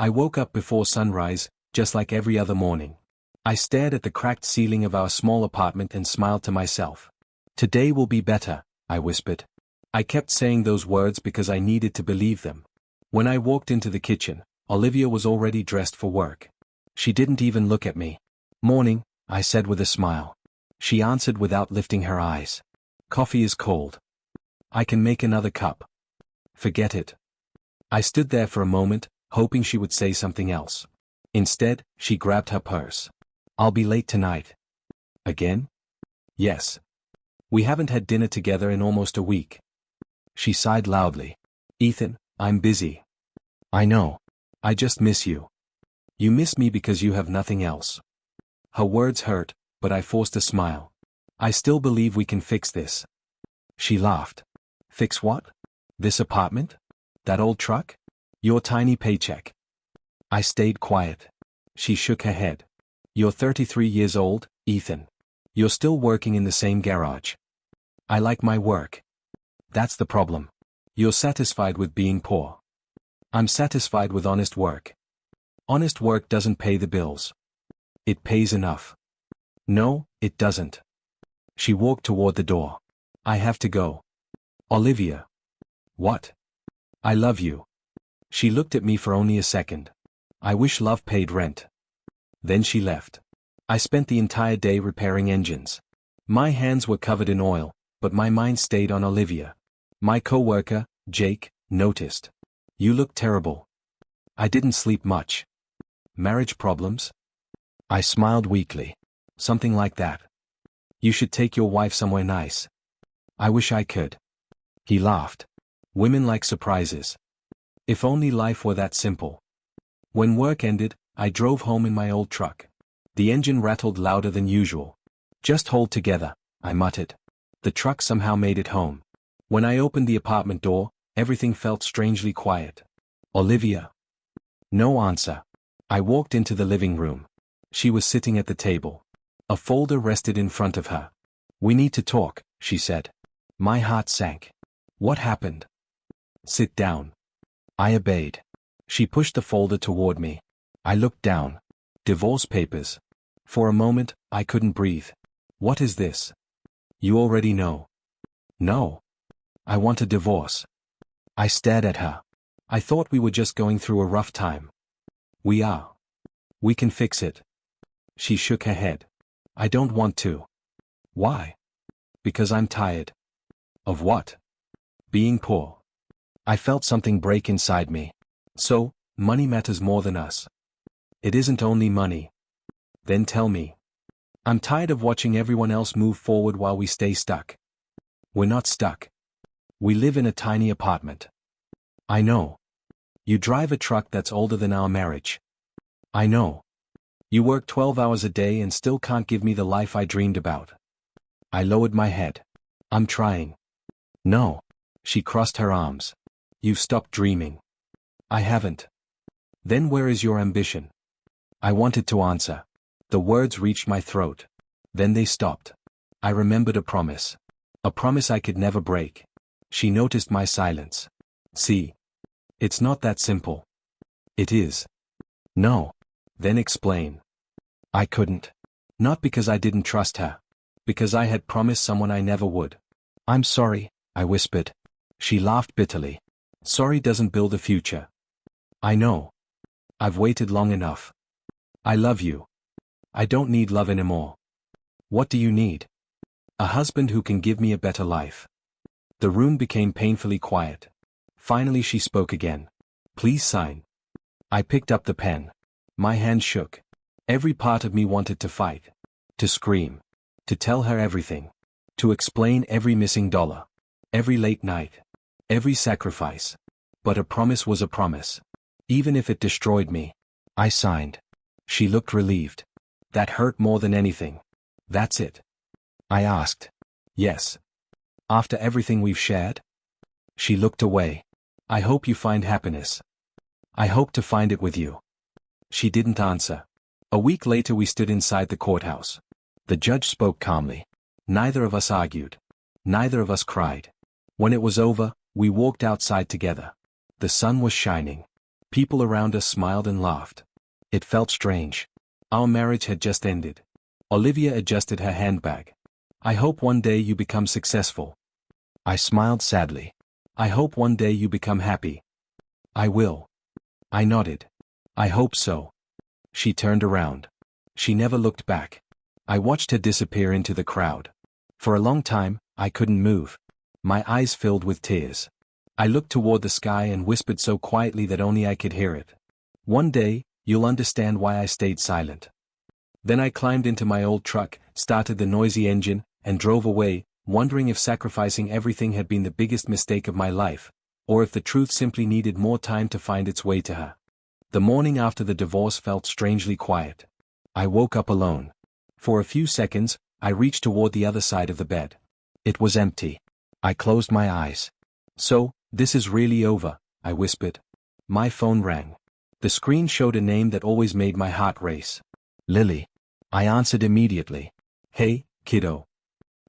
I woke up before sunrise, just like every other morning. I stared at the cracked ceiling of our small apartment and smiled to myself. Today will be better, I whispered. I kept saying those words because I needed to believe them. When I walked into the kitchen, Olivia was already dressed for work. She didn't even look at me. Morning, I said with a smile. She answered without lifting her eyes. Coffee is cold. I can make another cup. Forget it. I stood there for a moment, hoping she would say something else. Instead, she grabbed her purse. I'll be late tonight. Again? Yes. We haven't had dinner together in almost a week. She sighed loudly. Ethan, I'm busy. I know. I just miss you. You miss me because you have nothing else. Her words hurt, but I forced a smile. I still believe we can fix this. She laughed. Fix what? This apartment? That old truck? Your tiny paycheck? I stayed quiet. She shook her head. You're 33 years old, Ethan. You're still working in the same garage. I like my work. That's the problem. You're satisfied with being poor. I'm satisfied with honest work. Honest work doesn't pay the bills. It pays enough. No, it doesn't. She walked toward the door. I have to go. Olivia. What? I love you. She looked at me for only a second. I wish love paid rent. Then she left. I spent the entire day repairing engines. My hands were covered in oil, but my mind stayed on Olivia. My coworker, Jake, noticed. You look terrible. I didn't sleep much. Marriage problems? I smiled weakly. Something like that. You should take your wife somewhere nice. I wish I could. He laughed. Women like surprises. If only life were that simple. When work ended, I drove home in my old truck. The engine rattled louder than usual. Just hold together, I muttered. The truck somehow made it home. When I opened the apartment door, everything felt strangely quiet. Olivia. No answer. I walked into the living room. She was sitting at the table. A folder rested in front of her. We need to talk, she said. My heart sank. What happened? Sit down. I obeyed. She pushed the folder toward me. I looked down. Divorce papers. For a moment, I couldn't breathe. What is this? You already know. No. I want a divorce. I stared at her. I thought we were just going through a rough time. We are. We can fix it. She shook her head. I don't want to. Why? Because I'm tired. Of what? Being poor. I felt something break inside me. So, money matters more than us. It isn't only money. Then tell me. I'm tired of watching everyone else move forward while we stay stuck. We're not stuck. We live in a tiny apartment. I know. You drive a truck that's older than our marriage. I know. You work 12 hours a day and still can't give me the life I dreamed about. I lowered my head. I'm trying. No. She crossed her arms. You've stopped dreaming. I haven't. Then where is your ambition? I wanted to answer. The words reached my throat. Then they stopped. I remembered a promise. A promise I could never break. She noticed my silence. See. It's not that simple. It is. No. Then explain. I couldn't. Not because I didn't trust her. Because I had promised someone I never would. I'm sorry, I whispered. She laughed bitterly. Sorry doesn't build a future. I know. I've waited long enough. I love you. I don't need love anymore. What do you need? A husband who can give me a better life. The room became painfully quiet. Finally she spoke again. Please sign. I picked up the pen. My hand shook. Every part of me wanted to fight. To scream. To tell her everything. To explain every missing dollar. Every late night. Every sacrifice. But a promise was a promise. Even if it destroyed me. I signed. She looked relieved. That hurt more than anything. That's it. I asked. Yes. After everything we've shared? She looked away. I hope you find happiness. I hope to find it with you. She didn't answer. A week later we stood inside the courthouse. The judge spoke calmly. Neither of us argued. Neither of us cried. When it was over, we walked outside together. The sun was shining. People around us smiled and laughed. It felt strange. Our marriage had just ended. Olivia adjusted her handbag. I hope one day you become successful. I smiled sadly. I hope one day you become happy. I will. I nodded. I hope so. She turned around. She never looked back. I watched her disappear into the crowd. For a long time, I couldn't move. My eyes filled with tears. I looked toward the sky and whispered so quietly that only I could hear it. One day, you'll understand why I stayed silent. Then I climbed into my old truck, started the noisy engine, and drove away, wondering if sacrificing everything had been the biggest mistake of my life, or if the truth simply needed more time to find its way to her. The morning after the divorce felt strangely quiet. I woke up alone. For a few seconds, I reached toward the other side of the bed. It was empty. I closed my eyes. So, this is really over, I whispered. My phone rang. The screen showed a name that always made my heart race. Lily. I answered immediately. Hey, kiddo.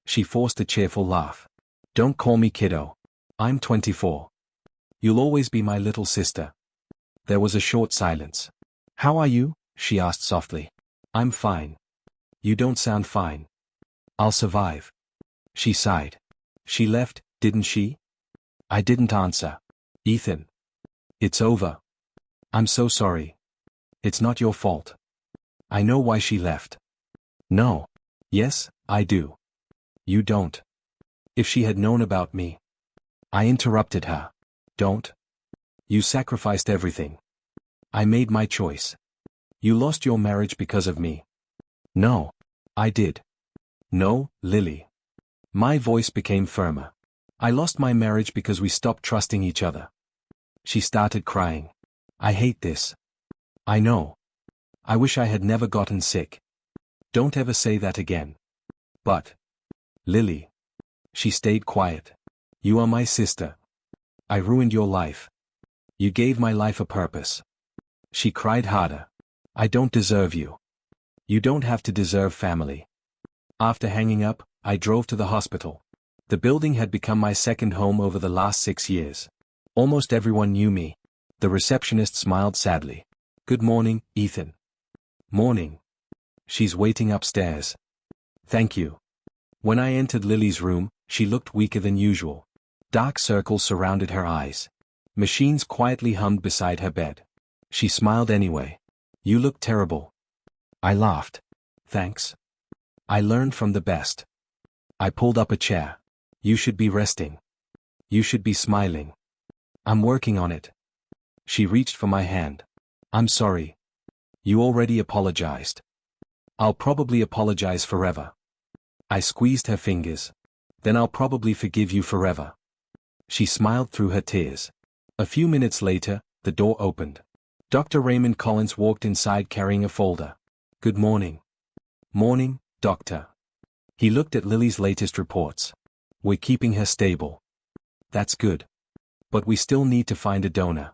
She forced a cheerful laugh. Don't call me kiddo. I'm 24. You'll always be my little sister. There was a short silence. How are you? She asked softly. I'm fine. You don't sound fine. I'll survive. She sighed. She left, didn't she? I didn't answer. Ethan. It's over. I'm so sorry. It's not your fault. I know why she left. No. Yes, I do. You don't. If she had known about me. I interrupted her. Don't. You sacrificed everything. I made my choice. You lost your marriage because of me. No. I did. No, Lily. My voice became firmer. I lost my marriage because we stopped trusting each other. She started crying. I hate this. I know. I wish I had never gotten sick. Don't ever say that again. But. Lily. She stayed quiet. You are my sister. I ruined your life. You gave my life a purpose. She cried harder. I don't deserve you. You don't have to deserve family. After hanging up, I drove to the hospital. The building had become my second home over the last 6 years. Almost everyone knew me. The receptionist smiled sadly. Good morning, Ethan. Morning. She's waiting upstairs. Thank you. When I entered Lily's room, she looked weaker than usual. Dark circles surrounded her eyes. Machines quietly hummed beside her bed. She smiled anyway. You look terrible. I laughed. Thanks. I learned from the best. I pulled up a chair. You should be resting. You should be smiling. I'm working on it. She reached for my hand. I'm sorry. You already apologized. I'll probably apologize forever. I squeezed her fingers. Then I'll probably forgive you forever. She smiled through her tears. A few minutes later, the door opened. Dr. Raymond Collins walked inside carrying a folder. Good morning. Morning, doctor. He looked at Lily's latest reports. We're keeping her stable. That's good. But we still need to find a donor.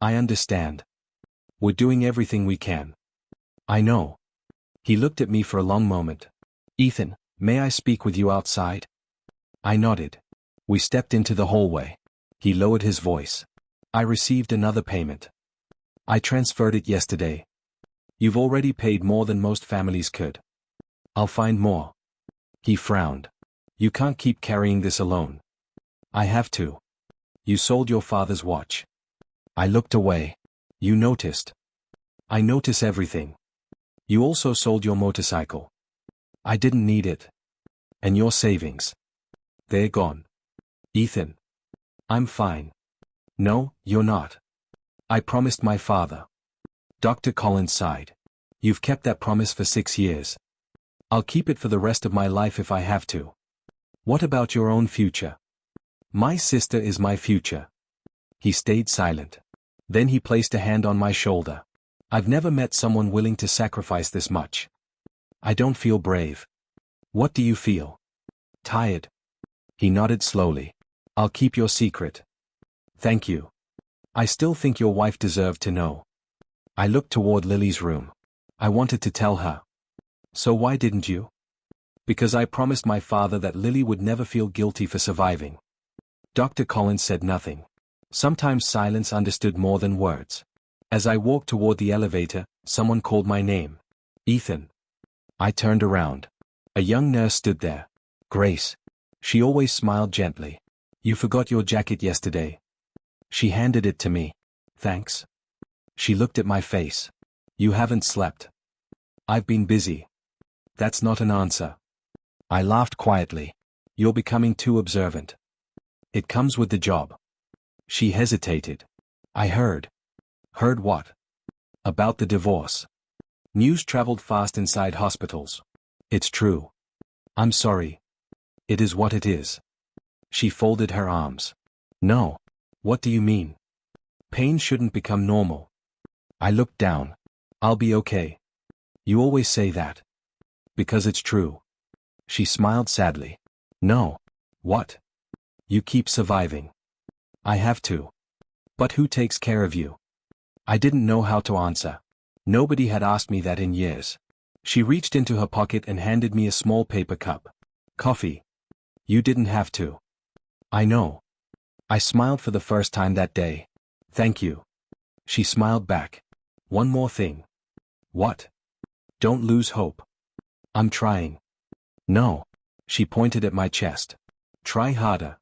I understand. We're doing everything we can. I know. He looked at me for a long moment. Ethan, may I speak with you outside? I nodded. We stepped into the hallway. He lowered his voice. I received another payment. I transferred it yesterday. You've already paid more than most families could. I'll find more. He frowned. You can't keep carrying this alone. I have to. You sold your father's watch. I looked away. You noticed. I notice everything. You also sold your motorcycle. I didn't need it. And your savings. They're gone. Ethan. I'm fine. No, you're not. I promised my father. Dr. Collins sighed. You've kept that promise for 6 years. I'll keep it for the rest of my life if I have to. What about your own future? My sister is my future. He stayed silent. Then he placed a hand on my shoulder. I've never met someone willing to sacrifice this much. I don't feel brave. What do you feel? Tired. He nodded slowly. I'll keep your secret. Thank you. I still think your wife deserved to know. I looked toward Lily's room. I wanted to tell her. So why didn't you? Because I promised my father that Lily would never feel guilty for surviving. Dr. Collins said nothing. Sometimes silence understood more than words. As I walked toward the elevator, someone called my name. Ethan. I turned around. A young nurse stood there. Grace. She always smiled gently. You forgot your jacket yesterday. She handed it to me. Thanks. She looked at my face. You haven't slept. I've been busy. That's not an answer. I laughed quietly. You're becoming too observant. It comes with the job. She hesitated. I heard. Heard what? About the divorce. News traveled fast inside hospitals. It's true. I'm sorry. It is what it is. She folded her arms. No. What do you mean? Pain shouldn't become normal. I looked down. I'll be okay. You always say that. Because it's true. She smiled sadly. No. What? You keep surviving. I have to. But who takes care of you? I didn't know how to answer. Nobody had asked me that in years. She reached into her pocket and handed me a small paper cup. Coffee. You didn't have to. I know. I smiled for the first time that day. Thank you. She smiled back. One more thing. What? Don't lose hope. I'm trying. No. She pointed at my chest. Try harder.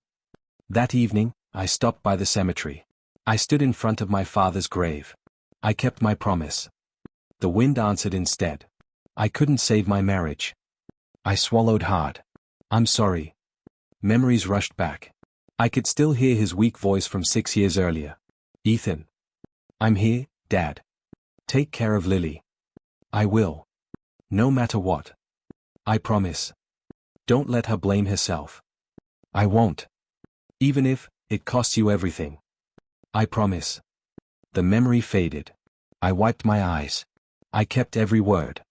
That evening, I stopped by the cemetery. I stood in front of my father's grave. I kept my promise. The wind answered instead. I couldn't save my marriage. I swallowed hard. I'm sorry. Memories rushed back. I could still hear his weak voice from 6 years earlier. Ethan. I'm here, Dad. Take care of Lily. I will. No matter what. I promise. Don't let her blame herself. I won't. Even if it costs you everything. I promise. The memory faded. I wiped my eyes. I kept every word.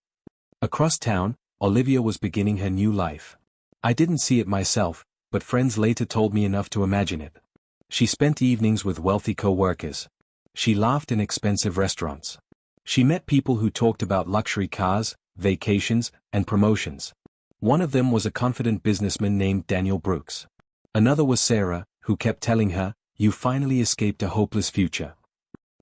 Across town, Olivia was beginning her new life. I didn't see it myself, but friends later told me enough to imagine it. She spent evenings with wealthy co-workers. She laughed in expensive restaurants. She met people who talked about luxury cars, vacations, and promotions. One of them was a confident businessman named Daniel Brooks. Another was Sarah, who kept telling her, "You finally escaped a hopeless future."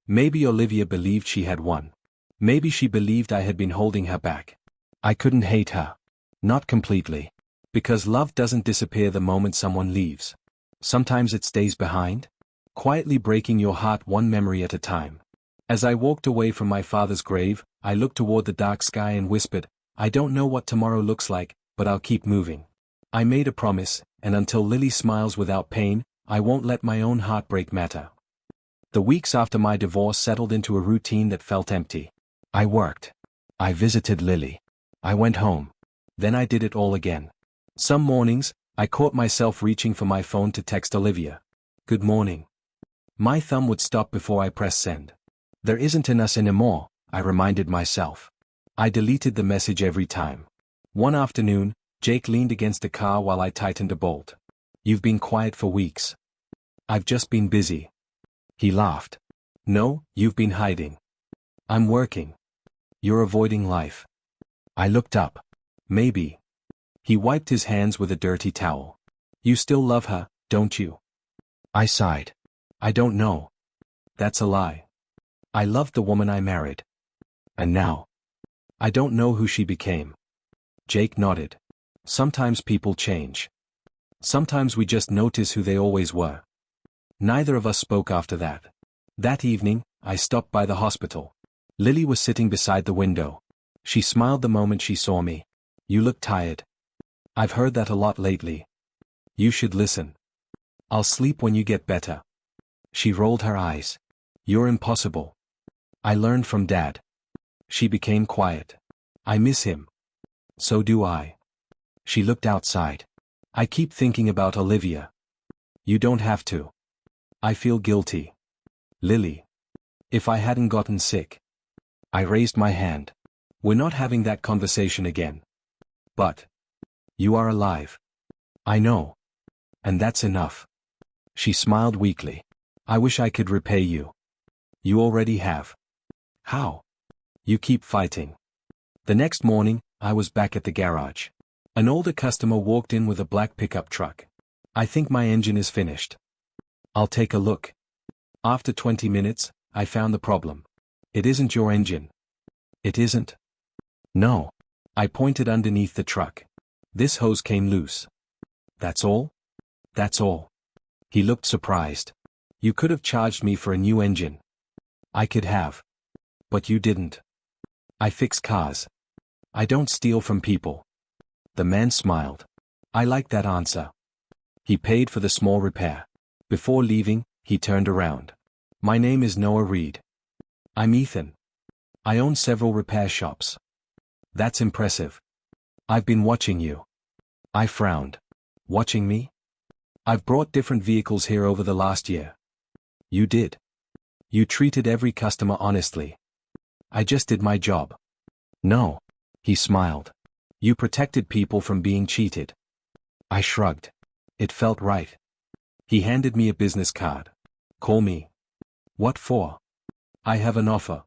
Maybe Olivia believed she had won. Maybe she believed I had been holding her back. I couldn't hate her. Not completely. Because love doesn't disappear the moment someone leaves. Sometimes it stays behind, quietly breaking your heart one memory at a time. As I walked away from my father's grave, I looked toward the dark sky and whispered, I don't know what tomorrow looks like, but I'll keep moving. I made a promise, and until Lily smiles without pain, I won't let my own heartbreak matter. The weeks after my divorce settled into a routine that felt empty. I worked. I visited Lily. I went home. Then I did it all again. Some mornings, I caught myself reaching for my phone to text Olivia. Good morning. My thumb would stop before I pressed send. There isn't an us anymore, I reminded myself. I deleted the message every time. One afternoon, Jake leaned against the car while I tightened a bolt. You've been quiet for weeks. I've just been busy. He laughed. No, you've been hiding. I'm working. You're avoiding life. I looked up. Maybe. He wiped his hands with a dirty towel. You still love her, don't you? I sighed. I don't know. That's a lie. I loved the woman I married. And now? I don't know who she became. Jake nodded. Sometimes people change. Sometimes we just notice who they always were. Neither of us spoke after that. That evening, I stopped by the hospital. Lily was sitting beside the window. She smiled the moment she saw me. You look tired. I've heard that a lot lately. You should listen. I'll sleep when you get better. She rolled her eyes. You're impossible. I learned from Dad. She became quiet. I miss him. So do I. She looked outside. I keep thinking about Olivia. You don't have to. I feel guilty. Lily. If I hadn't gotten sick. I raised my hand. We're not having that conversation again. But. You are alive. I know. And that's enough. She smiled weakly. I wish I could repay you. You already have. How? You keep fighting. The next morning, I was back at the garage. An older customer walked in with a black pickup truck. I think my engine is finished. I'll take a look. After 20 minutes, I found the problem. It isn't your engine. It isn't? No. I pointed underneath the truck. This hose came loose. That's all? That's all. He looked surprised. You could have charged me for a new engine. I could have. But you didn't. I fix cars. I don't steal from people. The man smiled. I like that answer. He paid for the small repair. Before leaving, he turned around. My name is Noah Reed. I'm Ethan. I own several repair shops. That's impressive. I've been watching you. I frowned. Watching me? I've brought different vehicles here over the last year. You did. You treated every customer honestly. I just did my job. No. He smiled. You protected people from being cheated. I shrugged. It felt right. He handed me a business card. Call me. What for? I have an offer.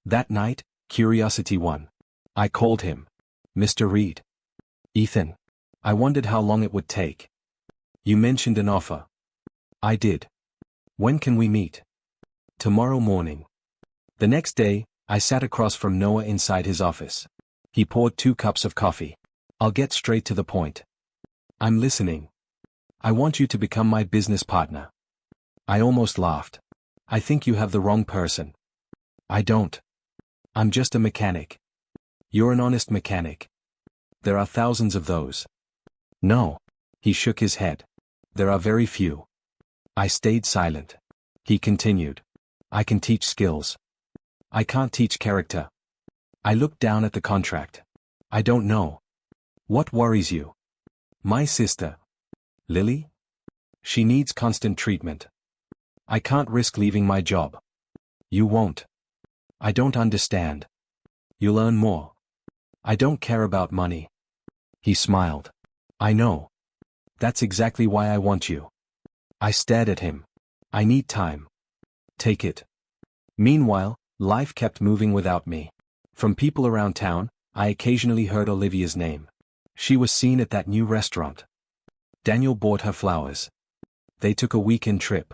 That night, curiosity won. I called him. Mr. Reed. Ethan. I wondered how long it would take. You mentioned an offer. I did. When can we meet? Tomorrow morning. The next day, I sat across from Noah inside his office. He poured 2 cups of coffee. I'll get straight to the point. I'm listening. I want you to become my business partner. I almost laughed. I think you have the wrong person. I don't. I'm just a mechanic. You're an honest mechanic. There are thousands of those. No. He shook his head. There are very few. I stayed silent. He continued. I can teach skills. I can't teach character. I looked down at the contract. I don't know. What worries you? My sister. Lily? She needs constant treatment. I can't risk leaving my job. You won't. I don't understand. You'll earn more. I don't care about money. He smiled. I know. That's exactly why I want you. I stared at him. I need time. Take it. Meanwhile, life kept moving without me. From people around town, I occasionally heard Olivia's name. She was seen at that new restaurant. Daniel bought her flowers. They took a weekend trip.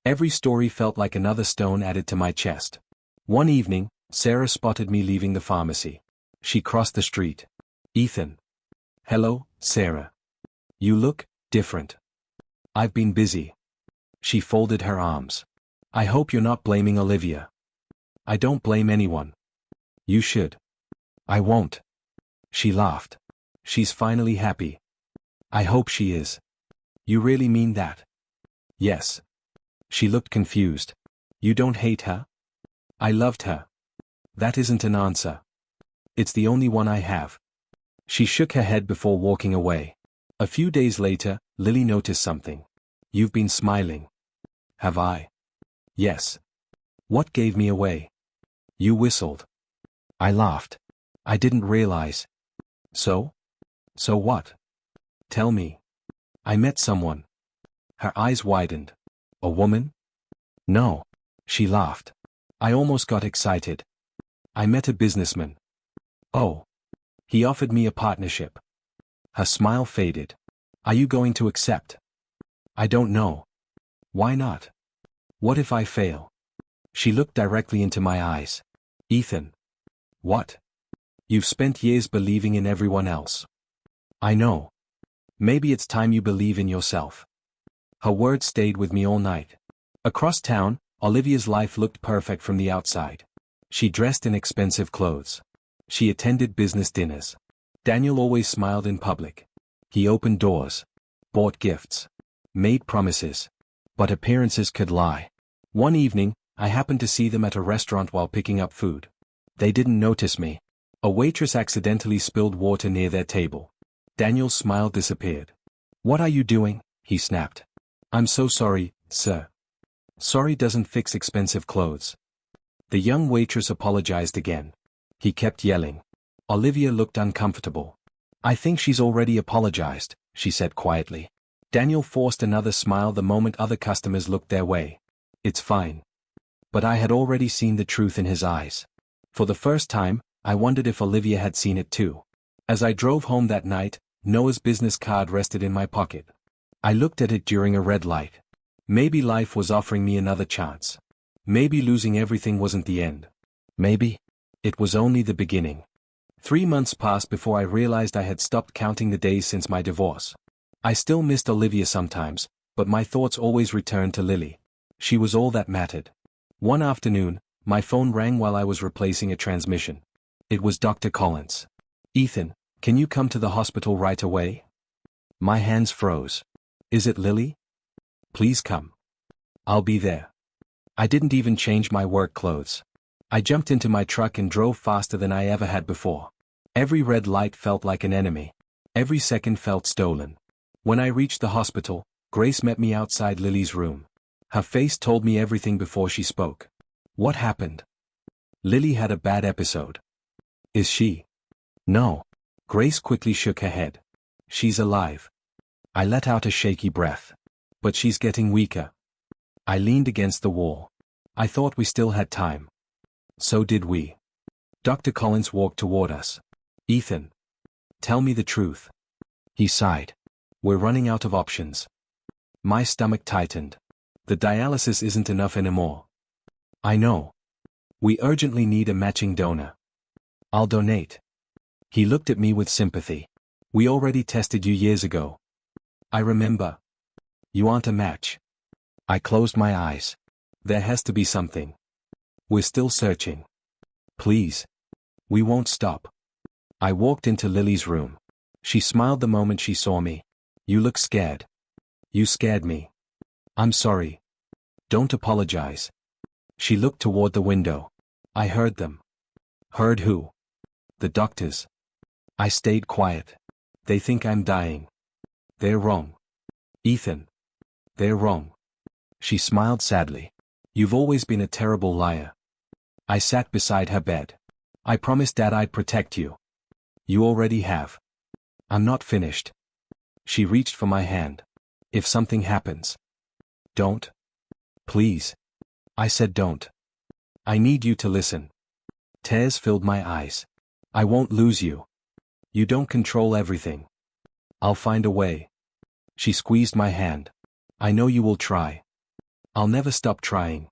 Every story felt like another stone added to my chest. One evening, Sarah spotted me leaving the pharmacy. She crossed the street. Ethan. Hello, Sarah. You look different. I've been busy. She folded her arms. I hope you're not blaming Olivia. I don't blame anyone. You should. I won't. She laughed. She's finally happy. I hope she is. You really mean that? Yes. She looked confused. You don't hate her? I loved her. That isn't an answer. It's the only one I have. She shook her head before walking away. A few days later, Lily noticed something. You've been smiling. Have I? Yes. What gave me away? You whistled. I laughed. I didn't realize. So? So what? Tell me. I met someone. Her eyes widened. A woman? No. She laughed. I almost got excited. I met a businessman. Oh. He offered me a partnership. Her smile faded. Are you going to accept? I don't know. Why not? What if I fail? She looked directly into my eyes. Ethan. What? You've spent years believing in everyone else. I know. Maybe it's time you believe in yourself. Her words stayed with me all night. Across town, Olivia's life looked perfect from the outside. She dressed in expensive clothes. She attended business dinners. Daniel always smiled in public. He opened doors, bought gifts, made promises. But appearances could lie. One evening, I happened to see them at a restaurant while picking up food. They didn't notice me. A waitress accidentally spilled water near their table. Daniel's smile disappeared. What are you doing? He snapped. I'm so sorry, sir. Sorry doesn't fix expensive clothes. The young waitress apologized again. He kept yelling. Olivia looked uncomfortable. I think she's already apologized, she said quietly. Daniel forced another smile the moment other customers looked their way. It's fine. But I had already seen the truth in his eyes. For the first time, I wondered if Olivia had seen it too. As I drove home that night, Noah's business card rested in my pocket. I looked at it during a red light. Maybe life was offering me another chance. Maybe losing everything wasn't the end. Maybe it was only the beginning. 3 months passed before I realized I had stopped counting the days since my divorce. I still missed Olivia sometimes, but my thoughts always returned to Lily. She was all that mattered. One afternoon, my phone rang while I was replacing a transmission. It was Dr. Collins. "Ethan, can you come to the hospital right away?" My hands froze. "Is it Lily? Please come. I'll be there." I didn't even change my work clothes. I jumped into my truck and drove faster than I ever had before. Every red light felt like an enemy. Every second felt stolen. When I reached the hospital, Grace met me outside Lily's room. Her face told me everything before she spoke. "What happened?" "Lily had a bad episode." "Is she?" "No." Grace quickly shook her head. "She's alive." I let out a shaky breath. "But she's getting weaker." I leaned against the wall. I thought we still had time. So did we. Dr. Collins walked toward us. "Ethan. Tell me the truth." He sighed. "We're running out of options." My stomach tightened. The dialysis isn't enough anymore. "I know. We urgently need a matching donor." "I'll donate." He looked at me with sympathy. "We already tested you years ago." "I remember." "You aren't a match." I closed my eyes. "There has to be something. We're still searching." "Please. We won't stop." I walked into Lily's room. She smiled the moment she saw me. "You look scared." "You scared me." "I'm sorry." "Don't apologize." She looked toward the window. "I heard them." "Heard who?" "The doctors." I stayed quiet. "They think I'm dying." "They're wrong." "Ethan. They're wrong." She smiled sadly. "You've always been a terrible liar." I sat beside her bed. "I promised Dad I'd protect you." "You already have." "I'm not finished." She reached for my hand. "If something happens." "Don't." "Please." I said don't. "I need you to listen." Tears filled my eyes. "I won't lose you. You don't control everything." "I'll find a way." She squeezed my hand. "I know you will try." "I'll never stop trying."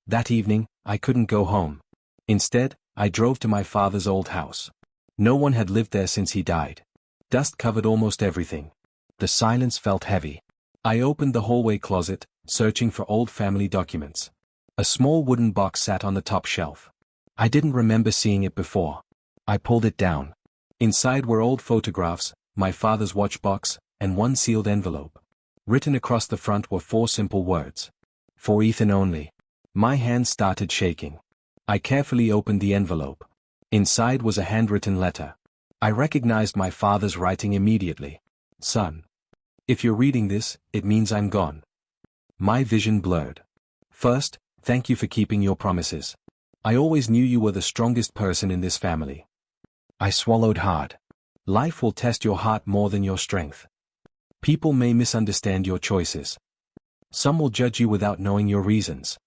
That evening, I couldn't go home. Instead, I drove to my father's old house. No one had lived there since he died. Dust covered almost everything. The silence felt heavy. I opened the hallway closet, searching for old family documents. A small wooden box sat on the top shelf. I didn't remember seeing it before. I pulled it down. Inside were old photographs, my father's watch box, and one sealed envelope. Written across the front were 4 simple words. "For Ethan only." My hands started shaking. I carefully opened the envelope. Inside was a handwritten letter. I recognized my father's writing immediately. "Son. If you're reading this, it means I'm gone." My vision blurred. "First, thank you for keeping your promises. I always knew you were the strongest person in this family." I swallowed hard. Life will test your heart more than your strength. People may misunderstand your choices. Some will judge you without knowing your reasons.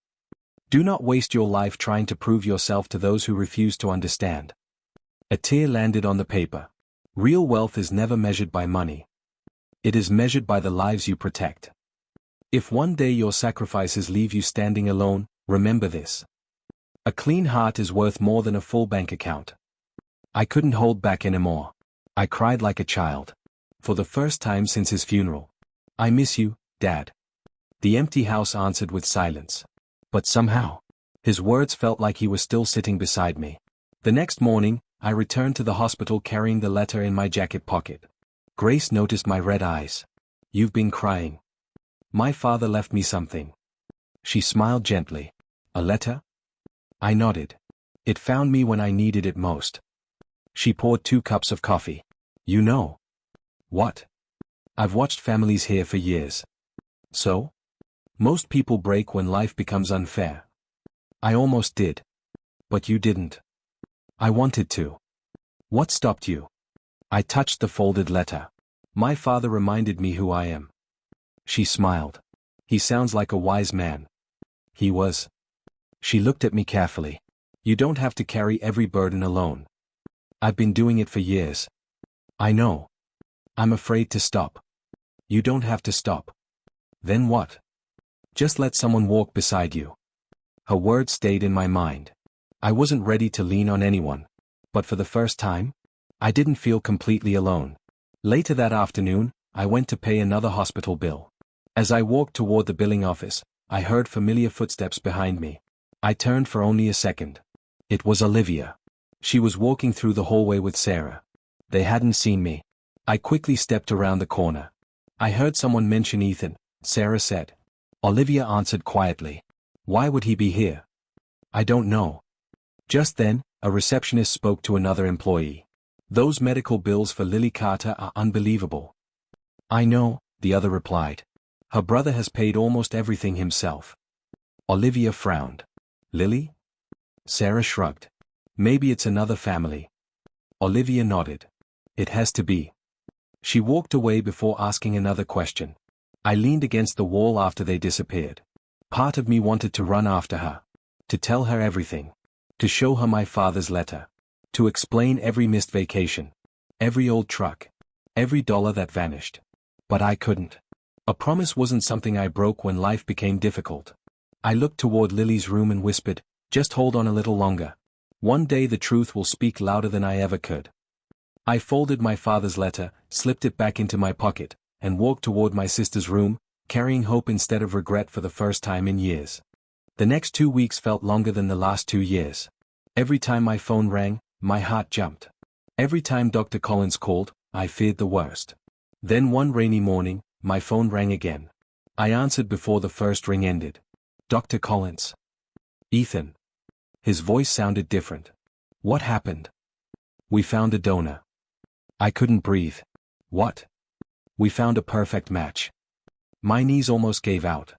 Do not waste your life trying to prove yourself to those who refuse to understand. A tear landed on the paper. Real wealth is never measured by money. It is measured by the lives you protect. If one day your sacrifices leave you standing alone, remember this. A clean heart is worth more than a full bank account. I couldn't hold back anymore. I cried like a child. For the first time since his funeral. "I miss you, Dad." The empty house answered with silence. But somehow, his words felt like he was still sitting beside me. The next morning, I returned to the hospital carrying the letter in my jacket pocket. Grace noticed my red eyes. "You've been crying." "My father left me something." She smiled gently. "A letter?" I nodded. "It found me when I needed it most." She poured 2 cups of coffee. "You know." "What?" "I've watched families here for years." "So?" "Most people break when life becomes unfair." "I almost did." "But you didn't." "I wanted to." "What stopped you?" I touched the folded letter. "My father reminded me who I am." She smiled. "He sounds like a wise man." "He was." She looked at me carefully. "You don't have to carry every burden alone. I've been doing it for years." "I know. I'm afraid to stop." "You don't have to stop." "Then what?" Just let someone walk beside you. Her words stayed in my mind. I wasn't ready to lean on anyone. But for the first time, I didn't feel completely alone. Later that afternoon, I went to pay another hospital bill. As I walked toward the billing office, I heard familiar footsteps behind me. I turned for only a second. It was Olivia. She was walking through the hallway with Sarah. They hadn't seen me. I quickly stepped around the corner. I heard someone mention Ethan, Sarah said. Olivia answered quietly. Why would he be here? I don't know. Just then, a receptionist spoke to another employee. Those medical bills for Lily Carter are unbelievable. I know, the other replied. Her brother has paid almost everything himself. Olivia frowned. Lily? Sarah shrugged. Maybe it's another family. Olivia nodded. It has to be. She walked away before asking another question. I leaned against the wall after they disappeared. Part of me wanted to run after her. To tell her everything. To show her my father's letter. To explain every missed vacation. Every old truck. Every dollar that vanished. But I couldn't. A promise wasn't something I broke when life became difficult. I looked toward Lily's room and whispered, just hold on a little longer. One day the truth will speak louder than I ever could. I folded my father's letter, slipped it back into my pocket, and walked toward my sister's room, carrying hope instead of regret for the first time in years. The next 2 weeks felt longer than the last 2 years. Every time my phone rang, my heart jumped. Every time Dr. Collins called, I feared the worst. Then one rainy morning, my phone rang again. I answered before the first ring ended. Dr. Collins. Ethan. His voice sounded different. What happened? We found a donor. I couldn't breathe. What? We found a perfect match. My knees almost gave out.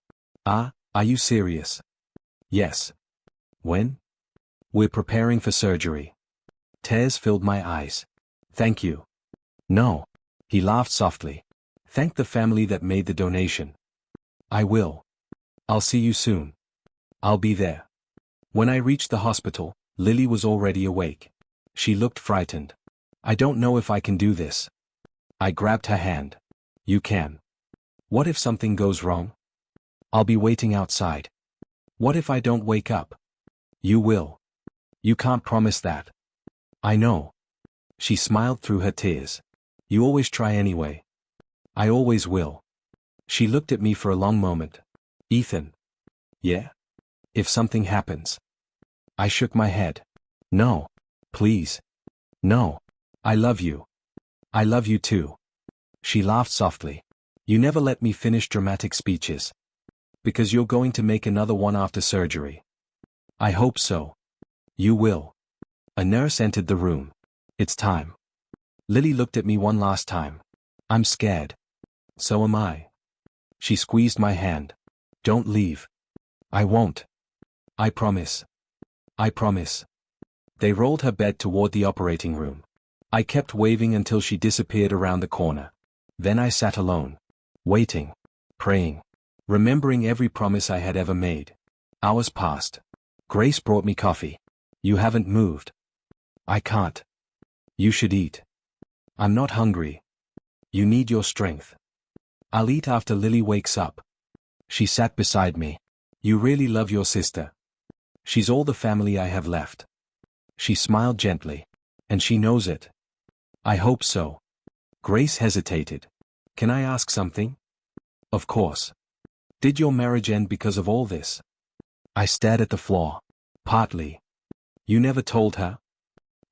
Ah, are you serious? Yes. When? We're preparing for surgery. Tears filled my eyes. Thank you. No. He laughed softly. Thank the family that made the donation. I will. I'll see you soon. I'll be there. When I reached the hospital, Lily was already awake. She looked frightened. I don't know if I can do this. I grabbed her hand. You can. What if something goes wrong? I'll be waiting outside. What if I don't wake up? You will. You can't promise that. I know. She smiled through her tears. You always try anyway. I always will. She looked at me for a long moment. Ethan. Yeah? If something happens. I shook my head. No. Please. No. I love you. I love you too. She laughed softly. You never let me finish dramatic speeches. Because you're going to make another one after surgery. I hope so. You will. A nurse entered the room. It's time. Lily looked at me one last time. I'm scared. So am I. She squeezed my hand. Don't leave. I won't. I promise. I promise. They rolled her bed toward the operating room. I kept waving until she disappeared around the corner. Then I sat alone. Waiting. Praying. Remembering every promise I had ever made. Hours passed. Grace brought me coffee. You haven't moved. I can't. You should eat. I'm not hungry. You need your strength. I'll eat after Lily wakes up. She sat beside me. You really love your sister. She's all the family I have left. She smiled gently. And she knows it. I hope so. Grace hesitated. Can I ask something? Of course. Did your marriage end because of all this? I stared at the floor. Partly. You never told her?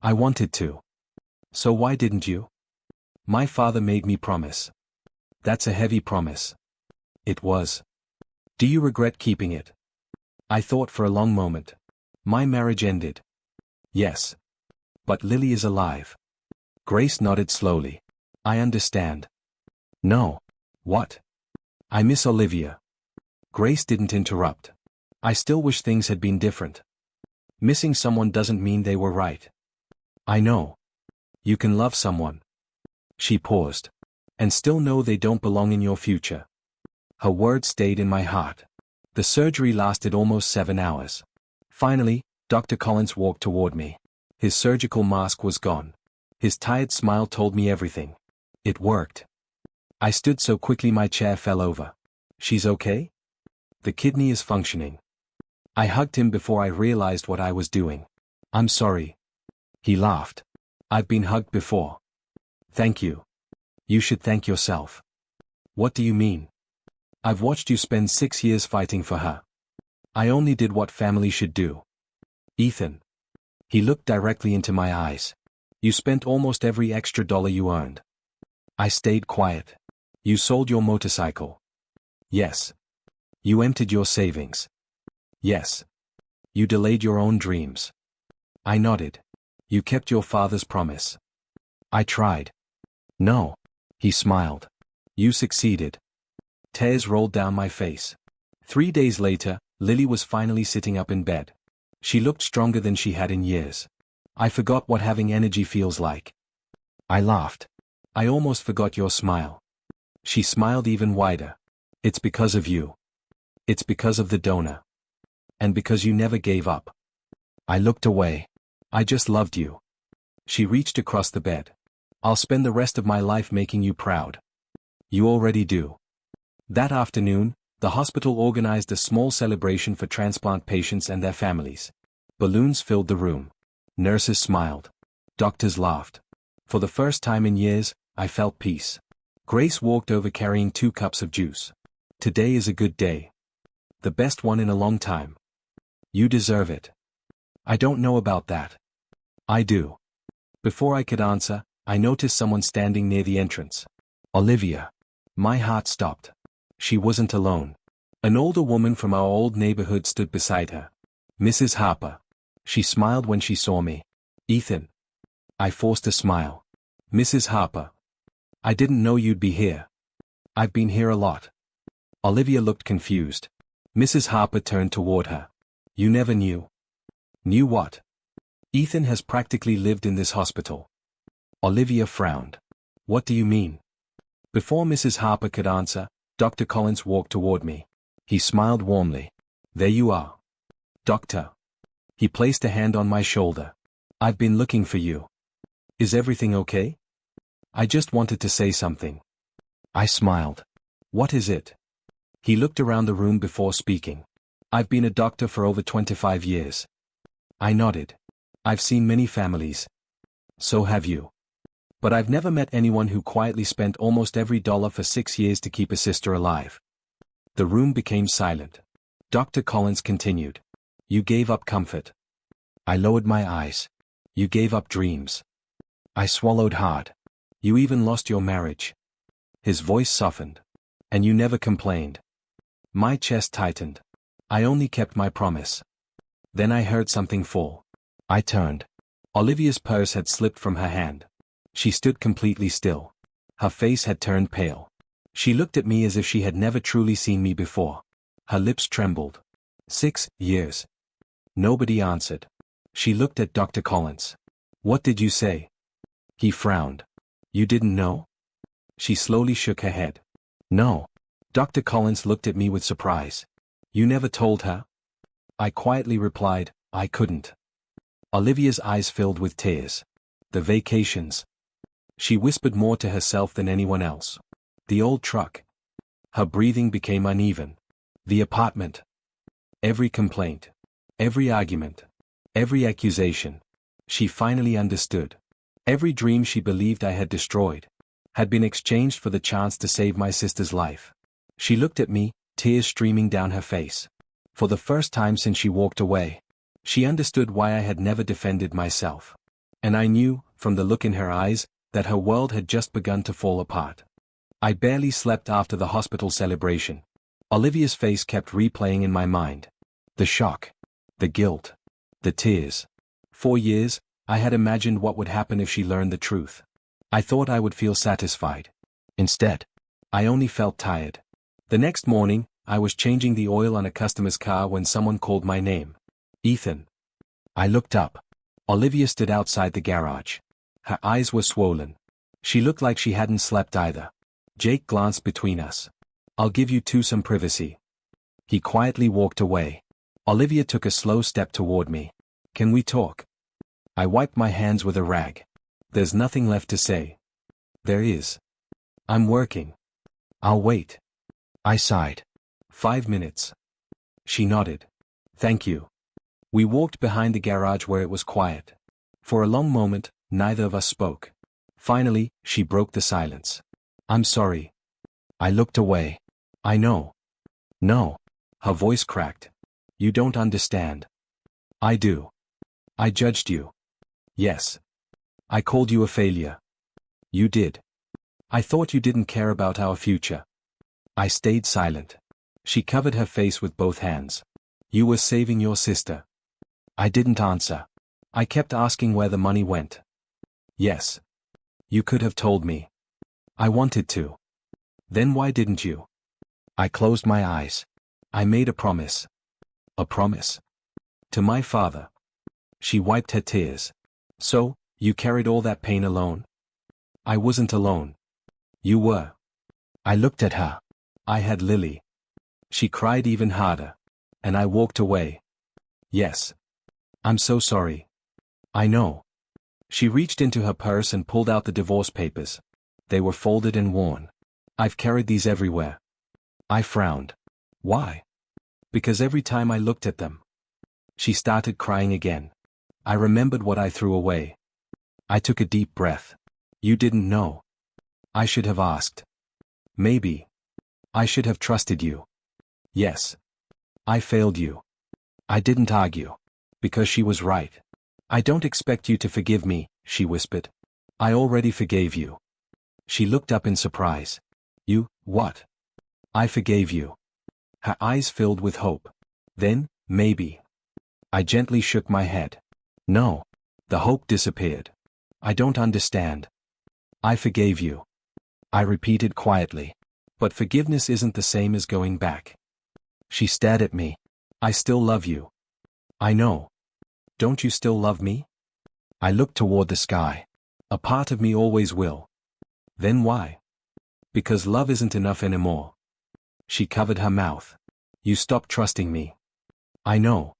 I wanted to. So why didn't you? My father made me promise. That's a heavy promise. It was. Do you regret keeping it? I thought for a long moment. My marriage ended. Yes. But Lily is alive. Grace nodded slowly. I understand. No. What? I miss Olivia. Grace didn't interrupt. I still wish things had been different. Missing someone doesn't mean they were right. I know. You can love someone. She paused. And still know they don't belong in your future. Her words stayed in my heart. The surgery lasted almost 7 hours. Finally, Dr. Collins walked toward me. His surgical mask was gone. His tired smile told me everything. It worked. I stood so quickly my chair fell over. She's okay? The kidney is functioning. I hugged him before I realized what I was doing. I'm sorry. He laughed. I've been hugged before. Thank you. You should thank yourself. What do you mean? I've watched you spend 6 years fighting for her. I only did what family should do. Ethan. He looked directly into my eyes. You spent almost every extra dollar you earned. I stayed quiet. You sold your motorcycle. Yes. You emptied your savings. Yes. You delayed your own dreams. I nodded. You kept your father's promise. I tried. No. He smiled. You succeeded. Tears rolled down my face. 3 days later, Lily was finally sitting up in bed. She looked stronger than she had in years. I forgot what having energy feels like. I laughed. I almost forgot your smile. She smiled even wider. It's because of you. It's because of the donor. And because you never gave up. I looked away. I just loved you. She reached across the bed. I'll spend the rest of my life making you proud. You already do. That afternoon, the hospital organized a small celebration for transplant patients and their families. Balloons filled the room. Nurses smiled. Doctors laughed. For the first time in years, I felt peace. Grace walked over carrying 2 cups of juice. Today is a good day. The best one in a long time. You deserve it. I don't know about that. I do. Before I could answer, I noticed someone standing near the entrance. Olivia. My heart stopped. She wasn't alone. An older woman from our old neighborhood stood beside her. Mrs. Harper. She smiled when she saw me. Ethan. I forced a smile. Mrs. Harper. I didn't know you'd be here. I've been here a lot. Olivia looked confused. Mrs. Harper turned toward her. You never knew. Knew what? Ethan has practically lived in this hospital. Olivia frowned. What do you mean? Before Mrs. Harper could answer, Dr. Collins walked toward me. He smiled warmly. There you are. Doctor. He placed a hand on my shoulder. I've been looking for you. Is everything okay? I just wanted to say something. I smiled. What is it? He looked around the room before speaking. I've been a doctor for over 25 years. I nodded. I've seen many families. So have you. But I've never met anyone who quietly spent almost every dollar for 6 years to keep a sister alive. The room became silent. Dr. Collins continued. You gave up comfort. I lowered my eyes. You gave up dreams. I swallowed hard. You even lost your marriage. His voice softened. And you never complained. My chest tightened. I only kept my promise. Then I heard something fall. I turned. Olivia's purse had slipped from her hand. She stood completely still. Her face had turned pale. She looked at me as if she had never truly seen me before. Her lips trembled. 6 years. Nobody answered. She looked at Dr. Collins. What did you say? He frowned. You didn't know? She slowly shook her head. No. Dr. Collins looked at me with surprise. You never told her? I quietly replied, I couldn't. Olivia's eyes filled with tears. The vacations. She whispered more to herself than anyone else. The old truck. Her breathing became uneven. The apartment. Every complaint. Every argument. Every accusation. She finally understood. Every dream she believed I had destroyed had been exchanged for the chance to save my sister's life. She looked at me, tears streaming down her face. For the first time since she walked away, she understood why I had never defended myself. And I knew, from the look in her eyes, that her world had just begun to fall apart. I barely slept after the hospital celebration. Olivia's face kept replaying in my mind. The shock. The guilt. The tears. 4 years, I had imagined what would happen if she learned the truth. I thought I would feel satisfied. Instead, I only felt tired. The next morning, I was changing the oil on a customer's car when someone called my name. Ethan. I looked up. Olivia stood outside the garage. Her eyes were swollen. She looked like she hadn't slept either. Jake glanced between us. I'll give you two some privacy. He quietly walked away. Olivia took a slow step toward me. Can we talk? I wiped my hands with a rag. There's nothing left to say. There is. I'm working. I'll wait. I sighed. 5 minutes. She nodded. Thank you. We walked behind the garage where it was quiet. For a long moment, neither of us spoke. Finally, she broke the silence. I'm sorry. I looked away. I know. No. Her voice cracked. You don't understand. I do. I judged you. Yes. I called you a failure. You did. I thought you didn't care about our future. I stayed silent. She covered her face with both hands. You were saving your sister. I didn't answer. I kept asking where the money went. Yes. You could have told me. I wanted to. Then why didn't you? I closed my eyes. I made a promise. A promise? To my father. She wiped her tears. So, you carried all that pain alone? I wasn't alone. You were. I looked at her. I had Lily. She cried even harder. And I walked away. Yes. I'm so sorry. I know. She reached into her purse and pulled out the divorce papers. They were folded and worn. I've carried these everywhere. I frowned. Why? Because every time I looked at them. She started crying again. I remembered what I threw away. I took a deep breath. You didn't know. I should have asked. Maybe. I should have trusted you. Yes. I failed you. I didn't argue. Because she was right. I don't expect you to forgive me, she whispered. I already forgave you. She looked up in surprise. You, what? I forgave you. Her eyes filled with hope. Then, maybe. I gently shook my head. No. The hope disappeared. I don't understand. I forgave you. I repeated quietly. But forgiveness isn't the same as going back. She stared at me. I still love you. I know. Don't you still love me? I looked toward the sky. A part of me always will. Then why? Because love isn't enough anymore. She covered her mouth. You stopped trusting me. I know.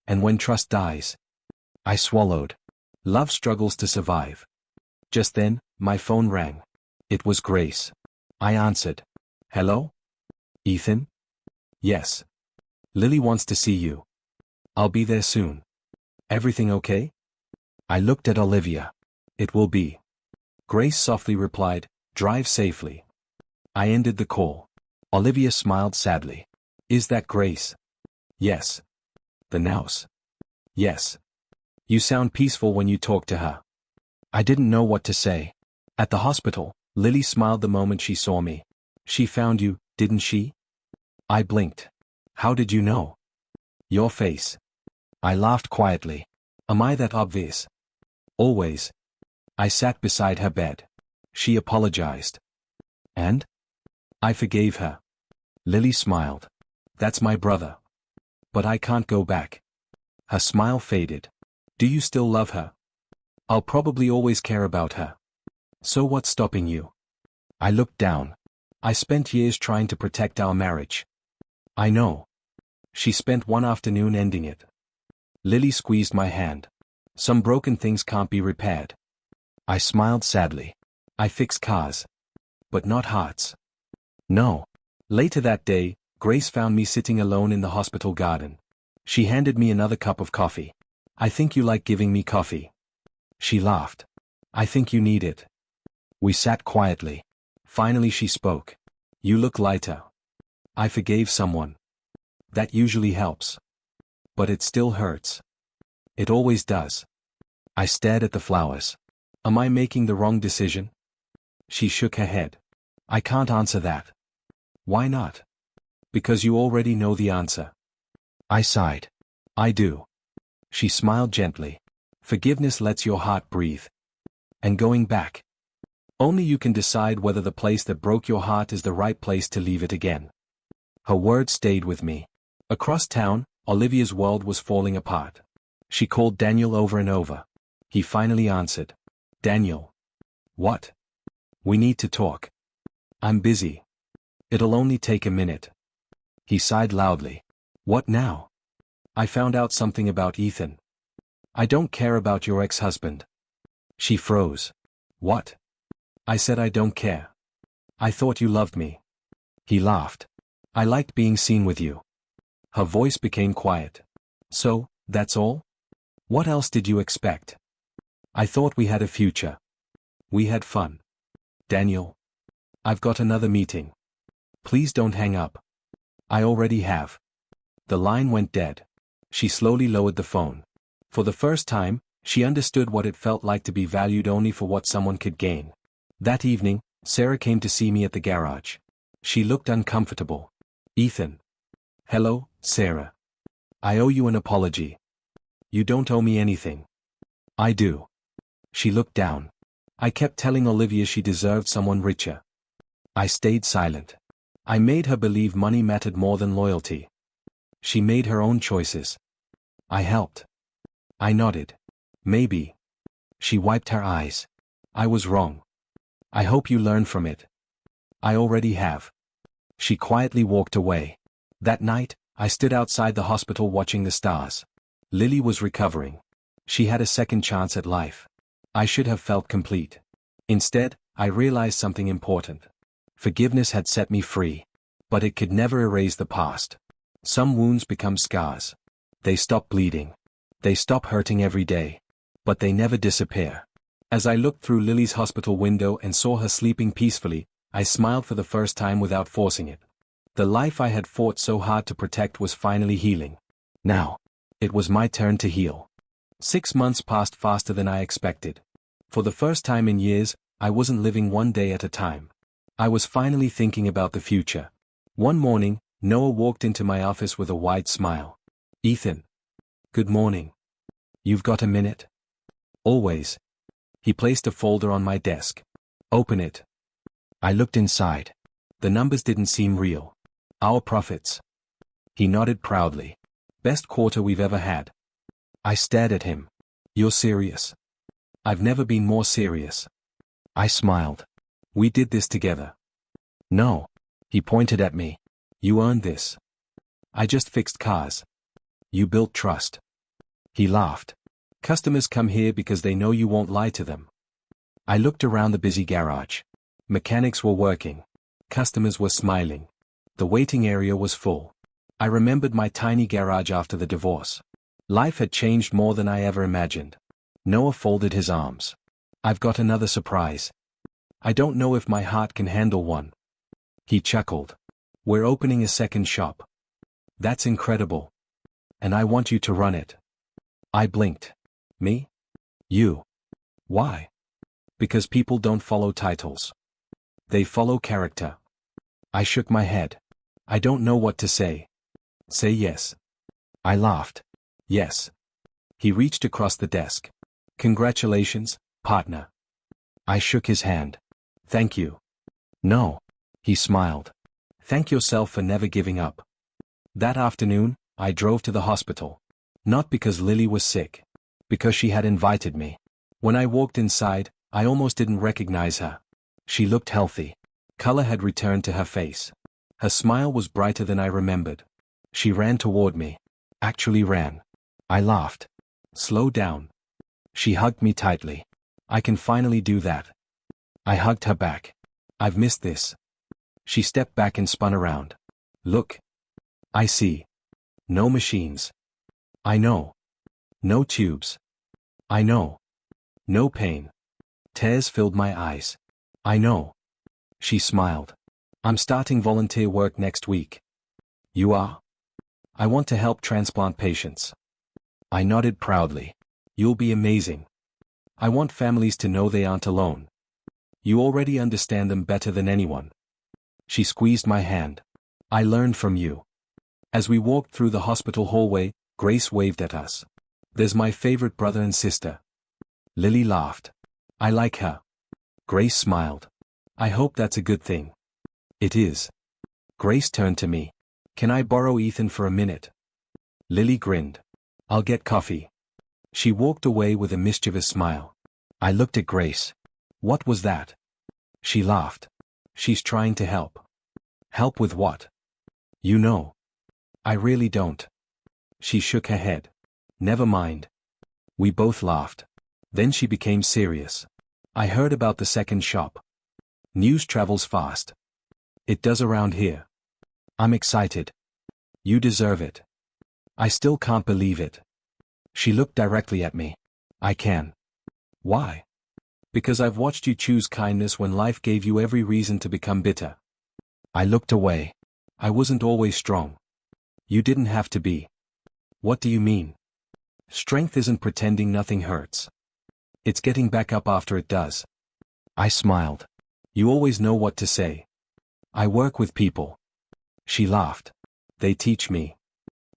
And when trust dies. I swallowed. Love struggles to survive. Just then, my phone rang. It was Grace. I answered. Hello? Ethan? Yes. Lily wants to see you. I'll be there soon. Everything okay? I looked at Olivia. It will be. Grace softly replied, drive safely. I ended the call. Olivia smiled sadly. Is that Grace? Yes. The nurse? Yes. You sound peaceful when you talk to her. I didn't know what to say. At the hospital, Lily smiled the moment she saw me. She found you, didn't she? I blinked. How did you know? Your face. I laughed quietly. Am I that obvious? Always. I sat beside her bed. She apologized. And? I forgave her. Lily smiled. That's my brother. But I can't go back. Her smile faded. Do you still love her? I'll probably always care about her. So what's stopping you? I looked down. I spent years trying to protect our marriage. I know. She spent one afternoon ending it. Lily squeezed my hand. Some broken things can't be repaired. I smiled sadly. I fix cars. But not hearts. No. Later that day, Grace found me sitting alone in the hospital garden. She handed me another cup of coffee. I think you like giving me coffee. She laughed. I think you need it. We sat quietly. Finally she spoke. You look lighter. I forgave someone. That usually helps. But it still hurts. It always does. I stared at the flowers. Am I making the wrong decision? She shook her head. I can't answer that. Why not? Because you already know the answer. I sighed. I do. She smiled gently. Forgiveness lets your heart breathe. And going back. Only you can decide whether the place that broke your heart is the right place to leave it again. Her words stayed with me. Across town, Olivia's world was falling apart. She called Daniel over and over. He finally answered. Daniel. What? We need to talk. I'm busy. It'll only take a minute. He sighed loudly. What now? I found out something about Ethan. I don't care about your ex-husband. She froze. What? I said I don't care. I thought you loved me. He laughed. I liked being seen with you. Her voice became quiet. So, that's all? What else did you expect? I thought we had a future. We had fun. Daniel. I've got another meeting. Please don't hang up. I already have. The line went dead. She slowly lowered the phone. For the first time, she understood what it felt like to be valued only for what someone could gain. That evening, Sarah came to see me at the garage. She looked uncomfortable. Ethan. Hello, Sarah. I owe you an apology. You don't owe me anything. I do. She looked down. I kept telling Olivia she deserved someone richer. I stayed silent. I made her believe money mattered more than loyalty. She made her own choices. I helped. I nodded. Maybe. She wiped her eyes. I was wrong. I hope you learn from it. I already have. She quietly walked away. That night, I stood outside the hospital watching the stars. Lily was recovering. She had a second chance at life. I should have felt complete. Instead, I realized something important. Forgiveness had set me free. But it could never erase the past. Some wounds become scars. They stop bleeding. They stop hurting every day. But they never disappear. As I looked through Lily's hospital window and saw her sleeping peacefully, I smiled for the first time without forcing it. The life I had fought so hard to protect was finally healing. Now, it was my turn to heal. 6 months passed faster than I expected. For the first time in years, I wasn't living one day at a time. I was finally thinking about the future. One morning, Noah walked into my office with a wide smile. Ethan. Good morning. You've got a minute? Always. He placed a folder on my desk. Open it. I looked inside. The numbers didn't seem real. Our profits. He nodded proudly. Best quarter we've ever had. I stared at him. You're serious? I've never been more serious. I smiled. We did this together. No. He pointed at me. You earned this. I just fixed cars. You built trust. He laughed. Customers come here because they know you won't lie to them. I looked around the busy garage. Mechanics were working. Customers were smiling. The waiting area was full. I remembered my tiny garage after the divorce. Life had changed more than I ever imagined. Noah folded his arms. I've got another surprise. I don't know if my heart can handle one. He chuckled. We're opening a second shop. That's incredible. And I want you to run it. I blinked. Me? You. Why? Because people don't follow titles. They follow character. I shook my head. I don't know what to say. Say yes. I laughed. Yes. He reached across the desk. Congratulations, partner. I shook his hand. Thank you. No. He smiled. Thank yourself for never giving up. That afternoon, I drove to the hospital. Not because Lily was sick. Because she had invited me. When I walked inside, I almost didn't recognize her. She looked healthy. Color had returned to her face. Her smile was brighter than I remembered. She ran toward me. Actually ran. I laughed. Slow down. She hugged me tightly. I can finally do that. I hugged her back. I've missed this. She stepped back and spun around. Look. I see. No machines. I know. No tubes. I know. No pain. Tears filled my eyes. I know. She smiled. I'm starting volunteer work next week. You are? I want to help transplant patients. I nodded proudly. You'll be amazing. I want families to know they aren't alone. You already understand them better than anyone. She squeezed my hand. I learned from you. As we walked through the hospital hallway, Grace waved at us. There's my favorite brother and sister. Lily laughed. I like her. Grace smiled. I hope that's a good thing. It is. Grace turned to me. Can I borrow Ethan for a minute? Lily grinned. I'll get coffee. She walked away with a mischievous smile. I looked at Grace. What was that? She laughed. She's trying to help. Help with what? You know. I really don't. She shook her head. Never mind. We both laughed. Then she became serious. I heard about the second shop. News travels fast. It does around here. I'm excited. You deserve it. I still can't believe it. She looked directly at me. I can. Why? Because I've watched you choose kindness when life gave you every reason to become bitter. I looked away. I wasn't always strong. You didn't have to be. What do you mean? Strength isn't pretending nothing hurts. It's getting back up after it does. I smiled. You always know what to say. I work with people. She laughed. They teach me.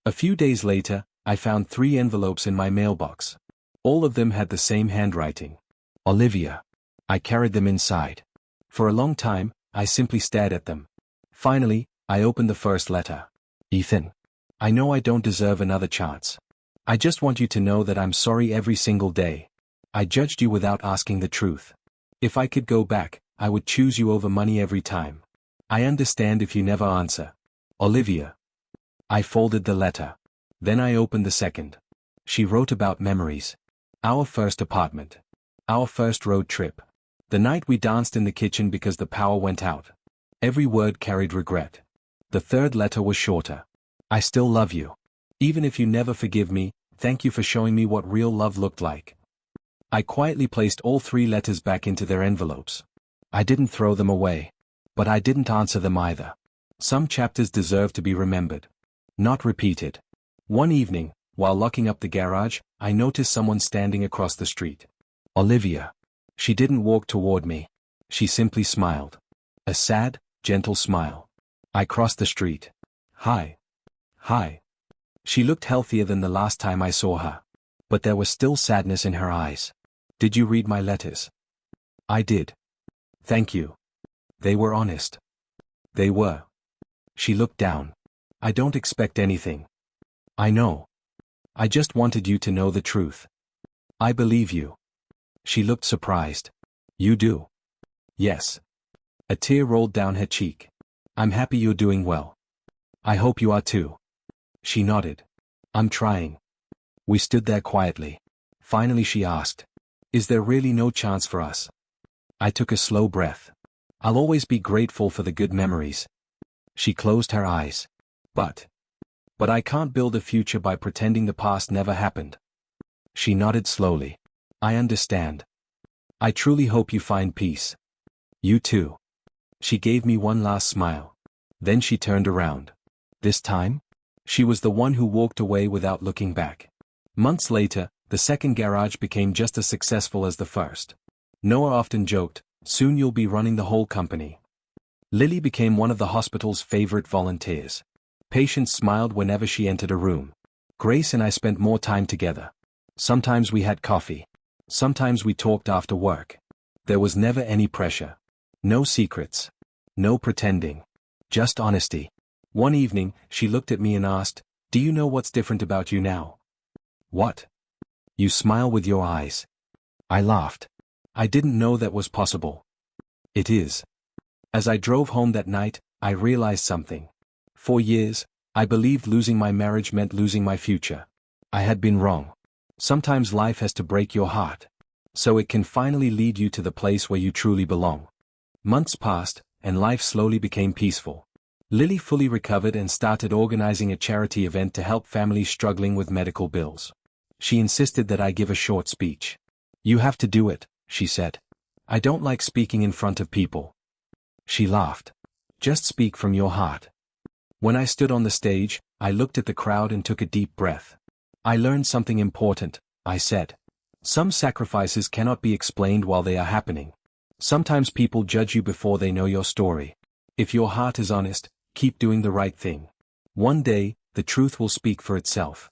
A few days later, I found 3 envelopes in my mailbox. All of them had the same handwriting. Olivia. I carried them inside. For a long time, I simply stared at them. Finally, I opened the first letter. Ethan. I know I don't deserve another chance. I just want you to know that I'm sorry every single day. I judged you without asking the truth. If I could go back, I would choose you over money every time. I understand if you never answer. Olivia. I folded the letter. Then I opened the second. She wrote about memories. Our first apartment. Our first road trip. The night we danced in the kitchen because the power went out. Every word carried regret. The third letter was shorter. I still love you. Even if you never forgive me, thank you for showing me what real love looked like. I quietly placed all 3 letters back into their envelopes. I didn't throw them away. But I didn't answer them either. Some chapters deserve to be remembered. Not repeated. One evening, while locking up the garage, I noticed someone standing across the street. Olivia. She didn't walk toward me. She simply smiled. A sad, gentle smile. I crossed the street. Hi. Hi. She looked healthier than the last time I saw her. But there was still sadness in her eyes. Did you read my letters? I did. Thank you. They were honest. They were. She looked down. I don't expect anything. I know. I just wanted you to know the truth. I believe you. She looked surprised. You do? Yes. A tear rolled down her cheek. I'm happy you're doing well. I hope you are too. She nodded. I'm trying. We stood there quietly. Finally she asked. Is there really no chance for us? I took a slow breath. I'll always be grateful for the good memories. She closed her eyes. But I can't build a future by pretending the past never happened. She nodded slowly. I understand. I truly hope you find peace. You too. She gave me one last smile. Then she turned around. This time? She was the one who walked away without looking back. Months later, the second garage became just as successful as the first. Noah often joked, soon you'll be running the whole company. Lily became one of the hospital's favorite volunteers. Patients smiled whenever she entered a room. Grace and I spent more time together. Sometimes we had coffee. Sometimes we talked after work. There was never any pressure. No secrets. No pretending. Just honesty. One evening, she looked at me and asked, do you know what's different about you now? What? You smile with your eyes. I laughed. I didn't know that was possible. It is. As I drove home that night, I realized something. For years, I believed losing my marriage meant losing my future. I had been wrong. Sometimes life has to break your heart. So it can finally lead you to the place where you truly belong. Months passed, and life slowly became peaceful. Lily fully recovered and started organizing a charity event to help families struggling with medical bills. She insisted that I give a short speech. You have to do it, she said. I don't like speaking in front of people. She laughed. Just speak from your heart. When I stood on the stage, I looked at the crowd and took a deep breath. I learned something important, I said. Some sacrifices cannot be explained while they are happening. Sometimes people judge you before they know your story. If your heart is honest, keep doing the right thing. One day, the truth will speak for itself.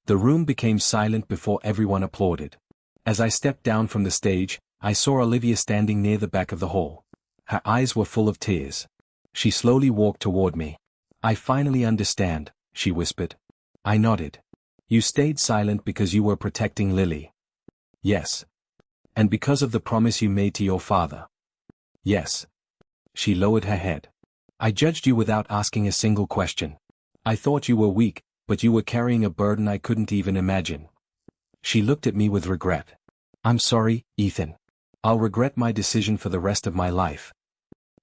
The room became silent before everyone applauded. As I stepped down from the stage, I saw Olivia standing near the back of the hall. Her eyes were full of tears. She slowly walked toward me. I finally understand, she whispered. I nodded. You stayed silent because you were protecting Lily. Yes. And because of the promise you made to your father. Yes. She lowered her head. I judged you without asking a single question. I thought you were weak, but you were carrying a burden I couldn't even imagine. She looked at me with regret. I'm sorry, Ethan. I'll regret my decision for the rest of my life.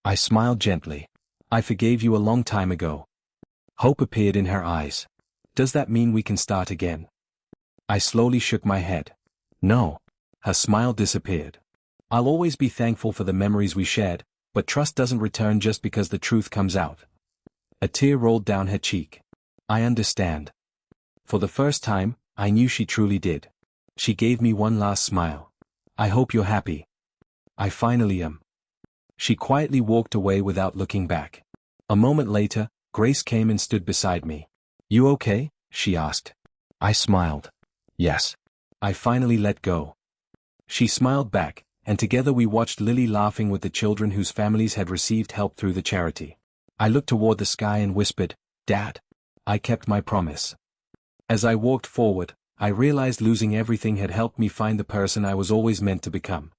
I smiled gently. I forgave you a long time ago. Hope appeared in her eyes. Does that mean we can start again? I slowly shook my head. No. Her smile disappeared. I'll always be thankful for the memories we shared, but trust doesn't return just because the truth comes out. A tear rolled down her cheek. I understand. For the first time, I knew she truly did. She gave me one last smile. I hope you're happy. I finally am. She quietly walked away without looking back. A moment later, Grace came and stood beside me. You okay? She asked. I smiled. Yes. I finally let go. She smiled back, and together we watched Lily laughing with the children whose families had received help through the charity. I looked toward the sky and whispered, Dad. I kept my promise. As I walked forward, I realized losing everything had helped me find the person I was always meant to become.